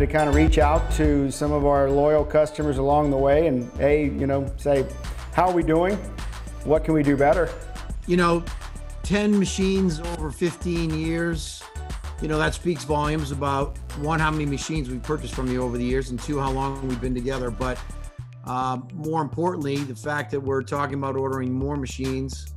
to kind of reach out to some of our loyal customers along the way and, say, how are we doing? What can we do better? 10 machines over 15 years, that speaks volumes about, one, how many machines we've purchased from you over the years, and two, how long we've been together. But more importantly, the fact that we're talking about ordering more machines.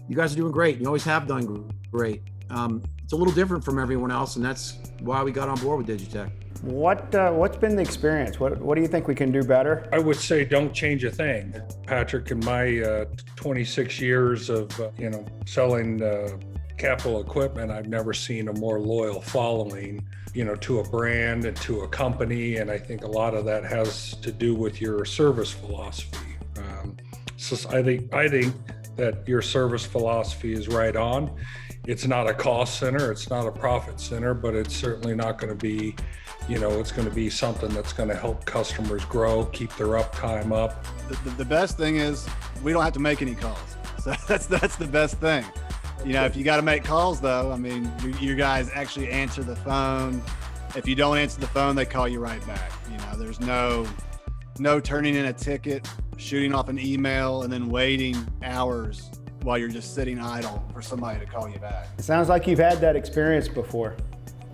You guys are doing great. You always have done great. It's a little different from everyone else, and that's why we got on board with Digitech. What's been the experience? What do you think we can do better? I would say don't change a thing. Patrick, in my 26 years of selling capital equipment, I've never seen a more loyal following, to a brand and to a company. And I think a lot of that has to do with your service philosophy. So I think that your service philosophy is right on. It's not a cost center, it's not a profit center, but it's certainly not going to be, it's going to be something that's going to help customers grow, keep their uptime up. The best thing is we don't have to make any calls. So that's the best thing. If you got to make calls though, you guys actually answer the phone. If you don't answer the phone, they call you right back. There's no turning in a ticket, shooting off an email, and then waiting hours while you're just sitting idle for somebody to call you back. It sounds like you've had that experience before.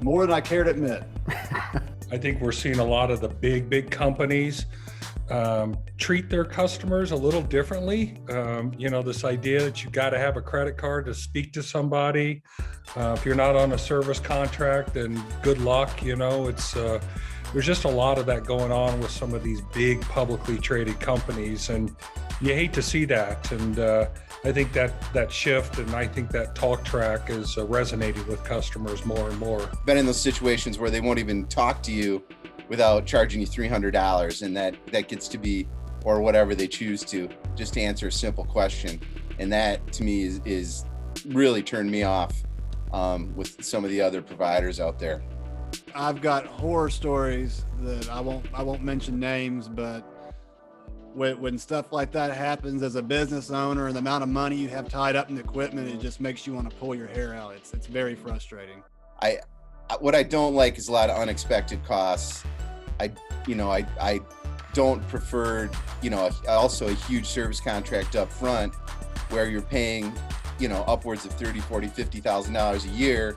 More than I care to admit. I think we're seeing a lot of the big companies treat their customers a little differently. This idea that you got to have a credit card to speak to somebody. If you're not on a service contract, then good luck. There's just a lot of that going on with some of these big publicly traded companies, and you hate to see that. And I think that shift, and I think that talk track is resonating with customers more and more. Been in those situations where they won't even talk to you without charging you $300, and that gets to be, or whatever they choose to, just to answer a simple question. And that to me is really turned me off with some of the other providers out there. I've got horror stories that I won't mention names, but when stuff like that happens as a business owner and the amount of money you have tied up in equipment, it just makes you want to pull your hair out. It's very frustrating. What I don't like is a lot of unexpected costs. I don't prefer, also a huge service contract up front where you're paying, upwards of $30,000, $40,000, $50,000 a year.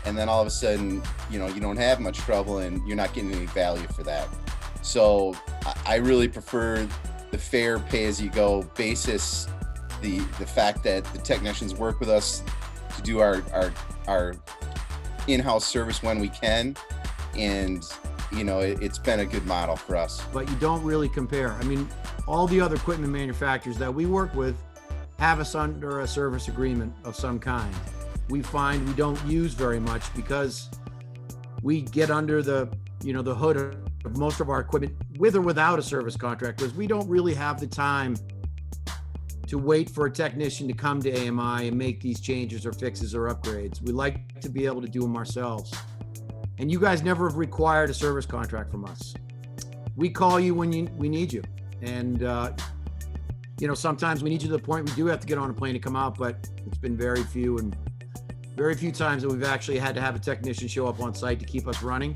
And then all of a sudden, you don't have much trouble and you're not getting any value for that. So I really prefer the fair pay-as-you-go basis, the fact that the technicians work with us to do our in-house service when we can. And, it's been a good model for us. But you don't really compare. All the other equipment manufacturers that we work with have us under a service agreement of some kind. We find we don't use very much because we get under the hood of most of our equipment with or without a service contract, because we don't really have the time to wait for a technician to come to AMI and make these changes or fixes or upgrades. We like to be able to do them ourselves. And you guys never have required a service contract from us. We call you when we need you. And sometimes we need you to the point we do have to get on a plane to come out, but it's been very few times that we've actually had to have a technician show up on site to keep us running.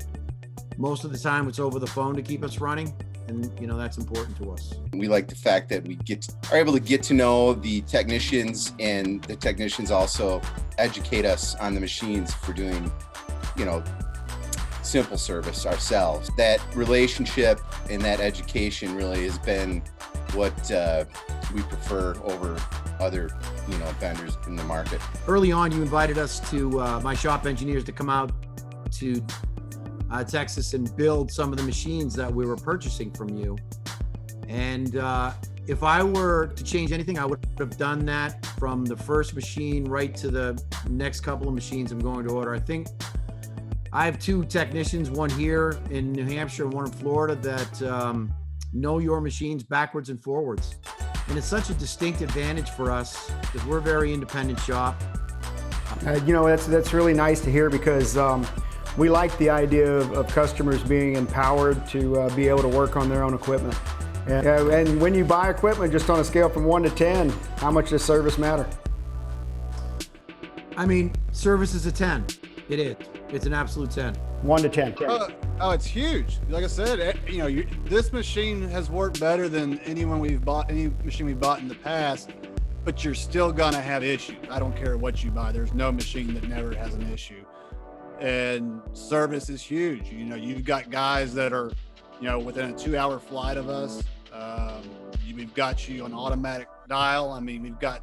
Most of the time it's over the phone to keep us running, and that's important to us. We like the fact that we are able to get to know the technicians, and the technicians also educate us on the machines for doing, simple service ourselves. That relationship and that education really has been what we prefer over other vendors in the market. Early on, you invited us to my shop engineers to come out to Texas and build some of the machines that we were purchasing from you. And if I were to change anything, I would have done that from the first machine right to the next couple of machines I'm going to order. I think I have two technicians, one here in New Hampshire and one in Florida, that know your machines backwards and forwards. And it's such a distinct advantage for us because we're a very independent shop. That's really nice to hear, because we like the idea of customers being empowered to be able to work on their own equipment. And when you buy equipment, just on a scale from 1 to 10, how much does service matter? Service is a 10. It is. It's an absolute 10. 1 to 10. Oh, it's huge. Like I said, this machine has worked better than any machine we've bought in the past, but you're still gonna have issues. I don't care what you buy. There's no machine that never has an issue. And service is huge. You've got guys that are, within a 2-hour flight of us. We've got you on automatic dial. I mean, we've got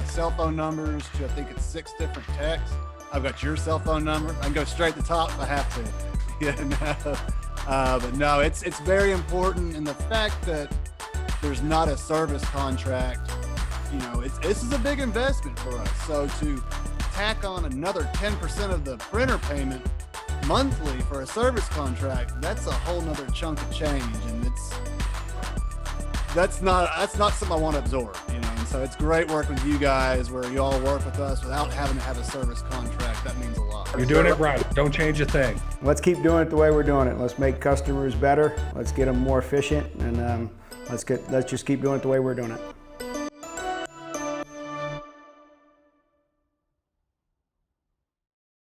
cell phone numbers to, I think it's 6 different texts. I've got your cell phone number. I can go straight to the top if I have to. But no, it's very important. And the fact that there's not a service contract, this is a big investment for us. So to tack on another 10% of the printer payment monthly for a service contract, that's a whole nother chunk of change. And that's not something I want to absorb, And so it's great working with you guys where you all work with us without having to have a service contract. That means a lot. You're doing it right. Don't change a thing. Let's keep doing it the way we're doing it. Let's make customers better. Let's get them more efficient, and let's just keep doing it the way we're doing it.